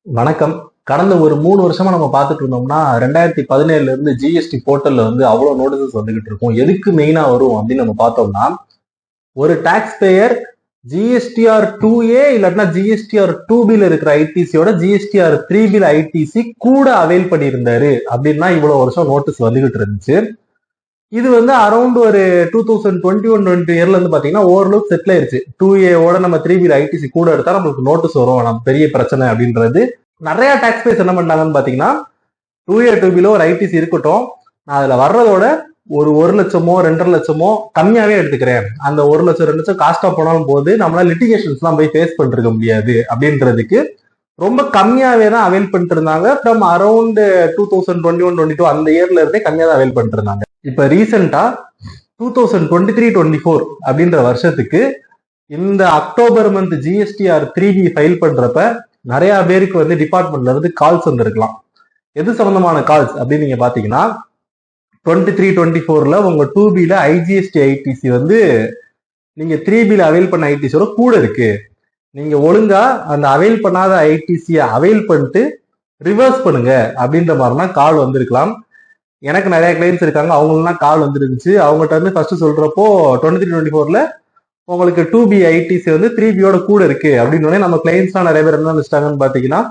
வணக்கம். கடந்த ஒரு 3 வருஷமா நம்ம பார்த்துட்டு இருந்தோம்னா 2017 இருந்து ஜிஎஸ்டி போர்ட்டல்ல அவ்வளவு நோட்டீசஸ் வந்துகிட்டு இருக்கும். எதுக்கு மெயினா வரும் அப்படின்னு நம்ம பார்த்தோம்னா, ஒரு டாக்ஸ் பேயர் ஜிஎஸ்டிஆர் 2A இல்லாட்டினா ஜிஎஸ்டிஆர் 2Bல இருக்கிற ஐடிசியோட ஜிஎஸ்டிஆர் 3Bல ஐடிசி கூட அவைல் பண்ணியிருந்தாரு அப்படின்னா இவ்வளவு வருஷம் நோட்டீஸ் வந்துகிட்டு இருந்துச்சு. இது அரௌண்ட் ஒரு 2021-22 இயர்ல இருந்து பாத்தீங்கன்னா ஓரளவுக்கு செட்டில் ஆயிருச்சு. 2A-ஓட நம்ம 3Bல ஐடிசி கூட எடுத்தா நம்மளுக்கு நோட்டீஸ் வரும், நம்ம பெரிய பிரச்சனை அப்படின்றது. நிறைய டாக்ஸ் பேஸ் என்ன பண்ணாங்கன்னு பாத்தீங்கன்னா, 2A 2Bல ஒரு ஐடிசி இருக்கட்டும், நான் அதுல வர்றதோட ஒரு 1 லட்சமோ 2.5 லட்சமோ கம்மியாவே எடுத்துக்கிறேன், அந்த 1 லட்சம் 2 லட்சம் காஸ்டா போனாலும் போது நம்மளால லிட்டிகேஷன்ஸ் எல்லாம் போய் ஃபேஸ் பண்ணிருக்க முடியாது அப்படின்றதுக்கு ரொம்ப கம்மியாவே தான் அவைல் பண்ணிட்டு இருந்தாங்க. ஃப்ரம் அரௌண்ட் 2021-22 அந்த இயர்ல இருந்தே கம்மியா தான் அவைல் பண்ணிட்டு இருந்தாங்க. இப்ப ரீசெண்டா 2023-24 அப்படின்ற வருஷத்துக்கு இந்த October month GSTR 3B file பண்றப்ப நிறைய பேருக்கு டிபார்ட்மெண்ட்ல இருந்து கால்ஸ் வந்திருக்கலாம். எது சம்பந்தமான கால்ஸ் அப்படின்னு நீங்க பாத்தீங்கன்னா, 23-24ல உங்க 2Bல ஐஜிஎஸ்டி ஐடிசி நீங்க 3Bல அவைல் பண்ண ஐடிசியோட கூட இருக்கு, நீங்க ஒழுங்கா அந்த அவைல் பண்ணாத ஐடிசியை அவைல் பண்ணிட்டு ரிவர்ஸ் பண்ணுங்க அப்படின்ற மாதிரிலாம் கால் வந்திருக்கலாம். எனக்கு நிறைய கிளைண்ட்ஸ் இருக்காங்க, அவங்களுக்குலாம் கால் வந்துருந்துச்சு. அவங்ககிட்ட ஃபர்ஸ்ட் சொல்றப்போ 23-24ல உங்களுக்கு 2B ஐடிசி 3Bயோட கூட இருக்கு அப்படின்னு நம்ம கிளைண்ட்ஸ்லாம் நிறைய பேர் என்ன நினைச்சிட்டாங்கன்னு பாத்தீங்கன்னா,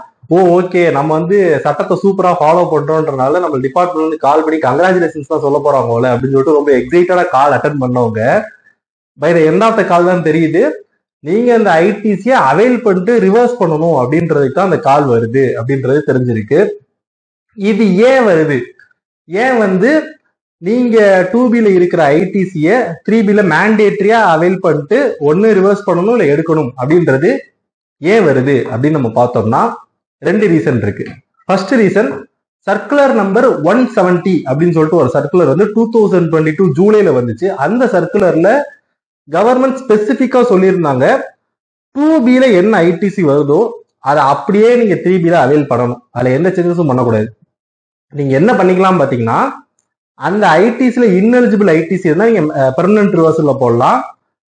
ஓகே நம்ம சட்டத்தை சூப்பரா ஃபாலோ பண்றோம்ன்றனால நம்ம டிபார்ட்மெண்ட் கால் பண்ணி கங்க்ராச்சுலேஷன்ஸ் தான் சொல்ல போறாங்க அப்படின்னு சொல்லிட்டு ரொம்ப எக்ஸைட்டடா கால் அட்டன் பண்ணவங்க by the end of the call தான் தெரியுது, நீங்க அந்த ஐடிசியை அவைல் பண்ணிட்டு ரிவர்ஸ் பண்ணணும் அப்படின்றதுக்கு தான் அந்த கால் வருது அப்படின்றது தெரிஞ்சிருக்கு. இது ஏன் வருது? ஏன் நீங்க 2Bல இருக்கிற ஐடிசிய 3Bல மேண்டேட்டரியா அவைல் பண்ணிட்டு ஒன்னு ரிவர்ஸ் பண்ணணும் இல்ல எடுக்கணும் அப்படின்றது ஏன் வருது அப்படின்னு நம்ம பார்த்தோம்னா 2 ரீசன் இருக்கு. ஃபர்ஸ்ட் ரீசன், சர்க்குலர் நம்பர் 170 அப்படின்னு சொல்லிட்டு ஒரு சர்க்குலர் 2022 ஜூலைல வந்துச்சு. அந்த சர்க்குலர்ல கவர்மெண்ட் ஸ்பெசிபிக்கா சொல்லியிருந்தாங்க, 2Bல என்ன ஐடிசி வருதோ அதை அப்படியே நீங்க 3Bல அவைல் பண்ணணும், அதுல எந்த சேஞ்சஸும் பண்ணக்கூடாது. நீங்க என்ன பண்ணிக்கலாம் பாத்தீங்கன்னா, அந்த ஐடிசில இன்எலிஜிபிள் ஐடிசி இருந்தா நீங்க பெர்மனன்ட் ரிவர்சல்ல போடலாம்.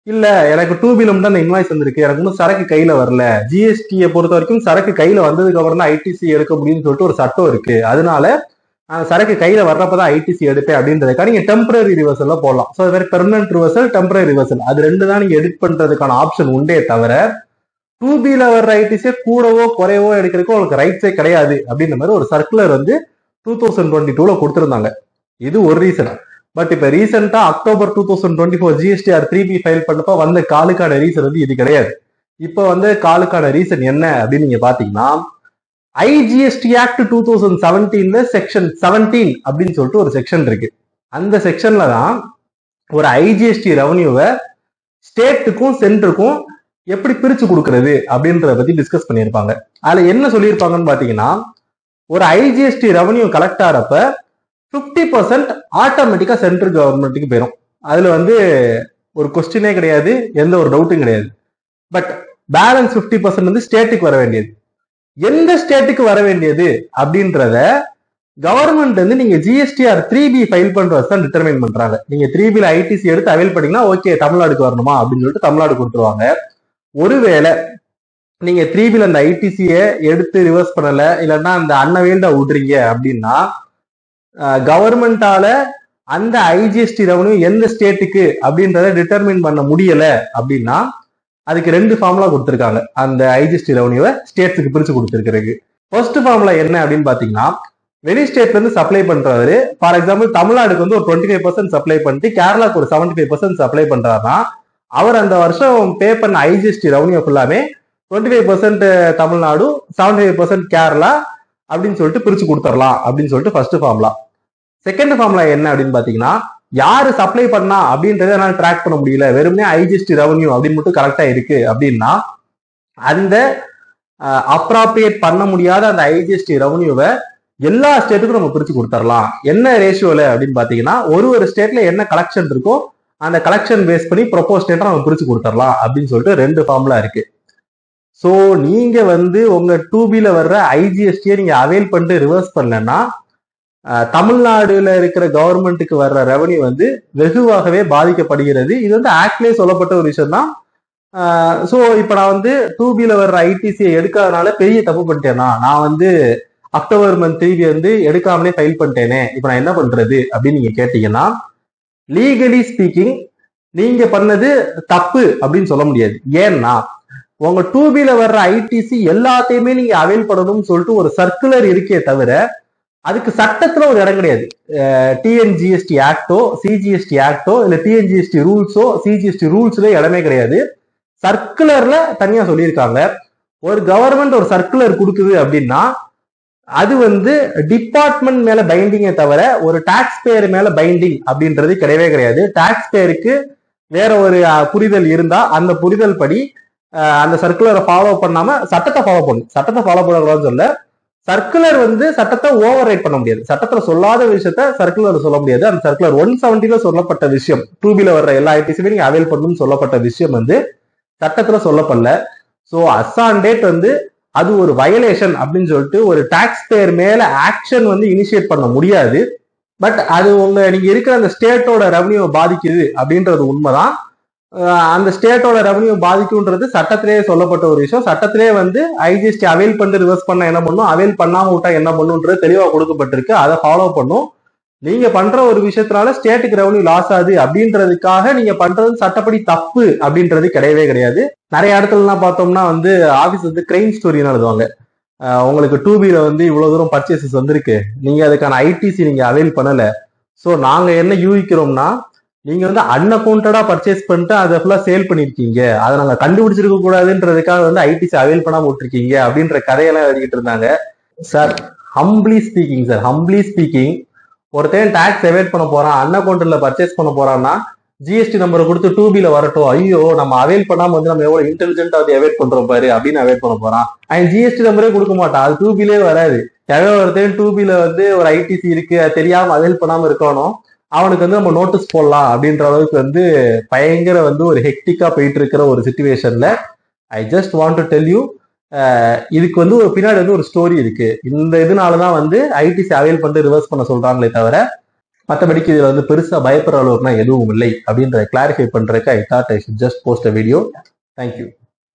இல்ல எனக்கு 2Bல மட்டும் அந்த இன்வாய்ஸ் வந்திருக்கு, எனக்கு இன்னும் சரக்கு கையில வரல, ஜிஎஸ்டியை பொறுத்த வரைக்கும் சரக்கு கையில வந்ததுக்கு அப்புறம் தான் ஐடிசி எடுக்க முடியும்னு சொல்லிட்டு ஒரு சட்டம் இருக்கு, அதனால சரக்கு கையில வர்றப்பதான் ஐடிசி எடுப்பேன் அப்படின்றதுக்காக நீங்க டெம்பரரி ரிவர்சல்ல போடலாம். ஸோ அது பெர்மனன்ட் ரிவர்சல், டெம்பரரி ரிவர்சல், அது ரெண்டு தான் நீங்க எடிட் பண்றதுக்கான ஆப்ஷன் உண்டே தவிர 2Bல வர்ற ஐடிசியை கூடவோ குறையவோ எடுக்கிறதுக்கு உங்களுக்கு ரைட்ஸே கிடையாது அப்படின்ற மாதிரி ஒரு சர்க்குலர் 2022ல கொடுத்திருந்தாங்க. இது ஒரு ரீசன். பட் இப்ப ரீசெண்டா அக்டோபர் 2024 ஜிஎஸ்டிஆர் 3B ஃபைல் பண்ணப்ப வந்த காலுக்கான ரீசன் இது கிடையாது. இப்ப காலுக்கான ரீசன் என்ன அப்படின்னு நீங்க பாத்தீங்கன்னா, ஐஜிஎஸ்டி ஆக்ட் 2017ல செக்ஷன் 17 அப்படின்னு சொல்லிட்டு ஒரு செக்ஷன் இருக்கு. அந்த செக்ஷன்ல தான் ஒரு ஐஜிஎஸ்டி ரெவன்யூவை ஸ்டேட்டுக்கும் சென்டருக்கும் எப்படி பிரிச்சு கொடுக்கறது அப்படின்றத பத்தி டிஸ்கஸ் பண்ணியிருப்பாங்க. அதுல என்ன சொல்லியிருப்பாங்கன்னு பாத்தீங்கன்னா, ஒரு ஐஜிஎஸ்டி ரெவன்யூ கலெக்ட் ஆறப்ப 50% ஆட்டோமேட்டிக்கா சென்ட்ரல் கவர்மெண்ட்டுக்கு போயிடும். அதுல ஒரு கொஸ்டினே கிடையாது, எந்த ஒரு டவுட்டும் கிடையாது. பட் பேலன்ஸ் 50% ஸ்டேட்டுக்கு வர வேண்டியது. எந்த ஸ்டேட்டுக்கு வர வேண்டியது அப்படின்றத கவர்மெண்ட் நீங்க ஜிஎஸ்டிஆர் 3B ஃபைல் பண்றது தான் டிட்டர்மைன் பண்றாங்க. நீங்க 3Bல ஐடிசி எடுத்து அவைல் பண்ணீங்கன்னா ஓகே தமிழ்நாடுக்கு வரணுமா அப்படின்னு சொல்லிட்டு தமிழ்நாடு கொடுத்துருவாங்க. ஒருவேளை நீங்க 3Bல அந்த ஐடிசியை எடுத்து ரிவர்ஸ் பண்ணல, இல்லைன்னா அந்த அன்அவைல்டா விடுறீங்க அப்படின்னா கவர்மெண்டால அந்த ஐஜிஎஸ்டி ரெவன்யூ எந்த ஸ்டேட்டுக்கு அப்படின்றத டிட்டர்மின் பண்ண முடியல அப்படின்னா அதுக்கு 2 ஃபார்முலா கொடுத்திருக்காங்க. அந்த ஐஜிஎஸ்டி ரெவன்யூவை ஸ்டேட்ஸுக்கு பிரிச்சு கொடுத்திருக்கிறது. ஃபர்ஸ்ட் ஃபார்முலா என்ன அப்படின்னு பாத்தீங்கன்னா, வெளி ஸ்டேட்ல இருந்து சப்ளை பண்றவரு, ஃபார் எக்ஸாம்பிள் தமிழ்நாடுக்கு ஒரு 25% சப்ளை பண்ணிட்டு கேரளாக்கு ஒரு 75% சப்ளை பண்றாருன்னா, அவர் அந்த வருஷம் பே பண்ண ஐஜிஎஸ்டி ரெவன்யூ ஃபுல்லாமே 25% தமிழ்நாடு, 75% கேரளா அப்படின்னு சொல்லிட்டு பிரிச்சு கொடுத்துடலாம் அப்படின்னு சொல்லிட்டு ஃபர்ஸ்ட் ஃபார்முலா. செகண்ட் ஃபார்முலா என்ன அப்படின்னு பாத்தீங்கன்னா, யாரு சப்ளை பண்ணா அப்படின்றத என்னால ட்ராக் பண்ண முடியல, வெறுமனே ஐஜிஎஸ்டி ரெவன்யூ அப்படின்னு மட்டும் கரெக்டா இருக்கு அப்படின்னா, அந்த அப்ராப்ரியேட் பண்ண முடியாத அந்த ஐஜிஎஸ்டி ரெவன்யூவை எல்லா ஸ்டேட்டுக்கும் நம்ம பிரிச்சு கொடுத்துடலாம். என்ன ரேஷியோல அப்படின்னு பாத்தீங்கன்னா, ஒரு ஸ்டேட்ல என்ன கலெக்ஷன் இருக்கோ அந்த கலெக்ஷன் பேஸ் பண்ணி ப்ரொபோர்ஷனேட்டா நம்ம பிரிச்சு கொடுத்துடலாம் அப்படின்னு சொல்லிட்டு 2 ஃபார்முலா இருக்கு. ஸோ நீங்க உங்க 2Bல வர்ற ஐஜிஎஸ்டியை நீங்க அவைல் பண்ணிட்டு ரிவர்ஸ் பண்ணலன்னா தமிழ்நாடுல இருக்கிற கவர்மெண்ட்டுக்கு வர்ற ரெவன்யூ வெகுவாகவே பாதிக்கப்படுகிறது. இது ஆக்ட்லயே சொல்லப்பட்ட ஒரு விஷயம் தான். ஸோ இப்போ நான் வந்து 2Bல வர்ற ஐடிசியை எடுக்காதனால பெரிய தப்பு பண்ணிட்டேனா, நான் வந்து அக்டோபர் மந்த் 3B வந்து எடுக்காமலே ஃபைல் பண்ணிட்டேனே, இப்போ நான் என்ன பண்றது அப்படின்னு நீங்க கேட்டீங்கன்னா, லீகலி ஸ்பீக்கிங் நீங்க பண்ணது தப்பு அப்படின்னு சொல்ல முடியாது. ஏன்னா உங்க 2Bல வர்ற ஐடிசி எல்லாத்தையுமே நீங்க அவைல் பண்ணணும்னு சொல்லிட்டு ஒரு சர்க்குலர் இருக்கே தவிர அதுக்கு சட்டத்துல ஒரு இடம் கிடையாது. டிஎன்ஜிஎஸ்டி ஆக்டோ, சிஜிஎஸ்டி ஆக்டோ, இல்ல டிஎன்ஜிஎஸ்டி ரூல்ஸோ, சிஜிஎஸ்டி ரூல்ஸ்ல இடமே கிடையாது. சர்க்குலர்ல தனியா சொல்லியிருக்காங்க. ஒரு கவர்மெண்ட் ஒரு சர்க்குலர் கொடுக்குது அப்படின்னா அது வந்து டிபார்ட்மெண்ட் மேல பைண்டிங்கே தவிர ஒரு டாக்ஸ் பேயர் மேல பைண்டிங் அப்படின்றது கிடையவே கிடையாது. டாக்ஸ் பேயருக்கு வேற ஒரு புரிதல் இருந்தா அந்த புரிதல் படி அந்த சர்க்குலரை ஃபாலோ பண்ணாம சட்டத்தை ஃபாலோ பண்ணணும். சட்டத்தை ஃபாலோ பண்ணக்கூடாதுன்னு சொல்ல, சர்க்குலர் வந்து சட்டத்தை ஓவர் ரைட் பண்ண முடியாது. சட்டத்துல சொல்லாத விஷயத்த சர்க்குலர் சொல்ல முடியாது. அந்த சர்க்குலர் 170ல சொல்லப்பட்ட விஷயம், 2Bல வர்ற எல்லா ஐடிசியுமே நீங்க அவைல் பண்ணணும்னு சொல்லப்பட்ட விஷயம் வந்து சட்டத்துல சொல்லப்படல. ஸோ அசான் டேட் வந்து அது ஒரு வயலேஷன் அப்படின்னு சொல்லிட்டு ஒரு டாக்ஸ் பேயர் மேல ஆக்ஷன் வந்து இனிஷியேட் பண்ண முடியாது. பட் அது நீங்க இருக்கிற அந்த ஸ்டேட்டோட ரெவன்யூ பாதிக்குது அப்படின்றது உண்மைதான். அந்த ஸ்டேட்டோட ரெவன்யூ பாதிக்கும்ன்றது சட்டத்திலேயே சொல்லப்பட்ட ஒரு விஷயம். சட்டத்திலேயே வந்து ஐஜிஎஸ்டி அவைல் பண்ணி ரிவர்ஸ் பண்ண என்ன பண்ணும், அவைல் பண்ணாம விட்டா என்ன பண்ணுன்றது தெளிவா கொடுக்கப்பட்டிருக்கு. அதை ஃபாலோ பண்ணும். நீங்க பண்ற ஒரு விஷயத்தினால ஸ்டேட்டுக்கு ரெவன்யூ லாஸ் ஆகுது அப்படின்றதுக்காக நீங்க பண்றது சட்டப்படி தப்பு அப்படின்றது கிடையவே கிடையாது. நிறைய இடத்துலலாம் பார்த்தோம்னா வந்து ஆபீஸ் வந்து கிரைம் ஸ்டோரி எழுதுவாங்க. உங்களுக்கு 2Bல வந்து இவ்வளவு தூரம் பர்ச்சேசஸ் வந்திருக்கு, நீங்க அதுக்கான ஐடிசி நீங்க அவைல் பண்ணல, ஸோ நாங்க என்ன யூகிக்கிறோம்னா நீங்க வந்து அன்அக்கௌண்டடா பர்ச்சேஸ் பண்ணிட்டு அதை ஃபுல்லா சேல் பண்ணிருக்கீங்க, அதை நாங்க கண்டுபிடிச்சிருக்க கூடாதுன்றதுக்காக வந்து ஐடிசி அவைல் பண்ணாம விட்டுருக்கீங்க அப்படின்ற கதையெல்லாம் எழுதிக்கிட்டு இருந்தாங்க. சார் ஹம்பிளி ஸ்பீக்கிங் ஒருத்தன் டாக்ஸ் எவேட் பண்ண போறான், அன்அக்கௌண்டட்ல பர்ச்சேஸ் பண்ண போறான்னா ஜிஎஸ்டி நம்பரை கொடுத்து 2Bல வரட்டும், ஐயோ நம்ம அவைல் பண்ணாம வந்து நம்ம எவ்வளவு இன்டெலிஜென்டா வந்து எவேட் பண்றோம் பாரு அப்படின்னு அவைட் பண்ண போறான். அவன் ஜிஎஸ்டி நம்பரே கொடுக்க மாட்டான், அது 2Bலே வராது. எவ்வளவு ஒருத்தன் 2Bல வந்து ஒரு ஐடிசி இருக்கு அது தெரியாம அவைல் பண்ணாம இருக்கணும், அவனுக்கு வந்து நம்ம நோட்டீஸ் போடலாம் அப்படின்ற அளவுக்கு வந்து பயங்கர வந்து ஒரு ஹெக்டிக்கா போயிட்டு இருக்கிற ஒரு சிச்சுவேஷன்ல I just want to tell you, இதுக்கு வந்து ஒரு பின்னாடி வந்து ஒரு ஸ்டோரி இருக்கு. இந்த இதனாலதான் வந்து ஐடிசி அவைல் பண்ணிட்டு ரிவர்ஸ் பண்ண சொல்றாங்களே தவிர மற்றபடிக்கு இதுல வந்து பெருசா பயப்படுற அளவுக்குனா எதுவும் இல்லை அப்படின்றத கிளாரிஃபை பண்றதுக்கு I thought I should just post a video. Thank you.